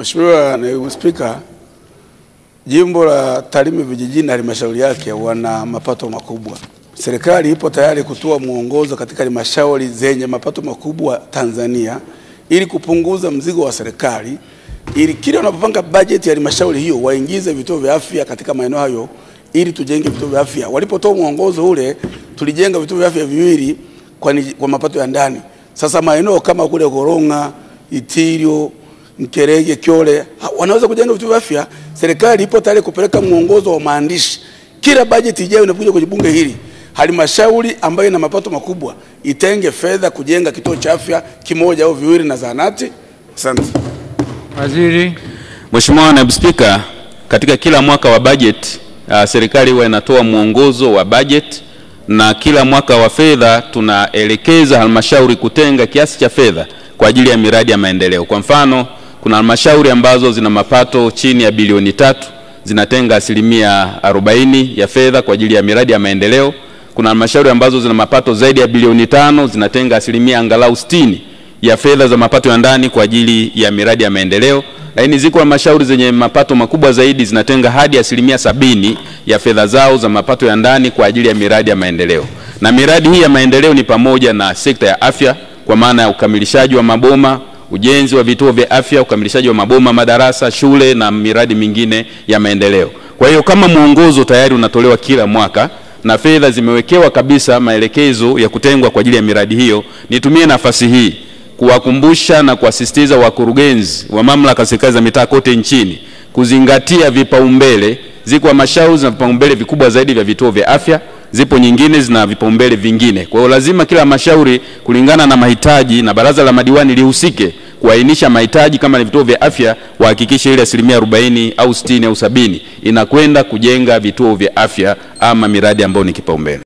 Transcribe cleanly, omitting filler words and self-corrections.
Mheshimiwa Naibu Spika, Jimbo la Tarime vijijini na halmashauri yake wana mapato makubwa. Serikali ipo tayari kutoa mwongozo katika halmashauri zenye mapato makubwa Tanzania ili kupunguza mzigo wa serikali, ili kile wanapopanga bajeti ya halmashauri hiyo waingize vituo vya afya katika maeneo hayo ili tujenge vituo vya afya. Walipotoa mwongozo ule tulijenga vituo vya afya viwili kwa mapato ya ndani. Sasa maeneo kama kule Goronga, Itirio, Mkerege, Kyole wanaweza kujenga vituo vya afya. Serikali ipo tayari kupeleka mwongozo wa maandishi. Kila bajeti ijayo inapokuja kwenye bunge hili, halmashauri ambayo ina mapato makubwa itenge fedha kujenga kituo cha afya kimoja au viwili na zahanati. Asante. Waziri. Mheshimiwa Naibu Spika, katika kila mwaka wa bajeti serikali huwa inatoa mwongozo wa bajeti, na kila mwaka wa fedha tunaelekeza halmashauri kutenga kiasi cha fedha kwa ajili ya miradi ya maendeleo. Kwa mfano, kuna halmashauri ambazo zina mapato chini ya bilioni 3 zinatenga 40% ya fedha kwa ajili ya miradi ya maendeleo. Kuna halmashauri ambazo zina mapato zaidi ya bilioni 5 zinatenga angalau 60% ya fedha za mapato ya ndani kwa ajili ya miradi ya maendeleo. Lakini ziko halmashauri zenye mapato makubwa zaidi zinatenga hadi 70% ya fedha zao za mapato ya ndani kwa ajili ya miradi ya maendeleo. Na miradi hii ya maendeleo ni pamoja na sekta ya afya kwa maana ya ukamilishaji wa maboma, ujenzi wa vituo vya afya, ukamilishaji wa maboma, madarasa, shule na miradi mingine ya maendeleo. Kwa hiyo kama mwongozo tayari unatolewa kila mwaka na fedha zimewekewa kabisa maelekezo ya kutengwa kwa ajili ya miradi hiyo, nitumie nafasi hii kuwakumbusha na kuasisitiza wakurugenzi wa mamlaka serikali za mitaa kote nchini kuzingatia vipaumbele. Ziko halmashauri zina vipaumbele vikubwa zaidi vya vituo vya afya, zipo nyingine zina vipaumbele vingine. Kwa hiyo lazima kila halmashauri kulingana na mahitaji, na baraza la madiwani lihusike kuainisha mahitaji. Kama ni vituo vya afya, wahakikishe ile 40% au 60% au 70% inakwenda kujenga vituo vya afya ama miradi ambayo ni kipaumbele.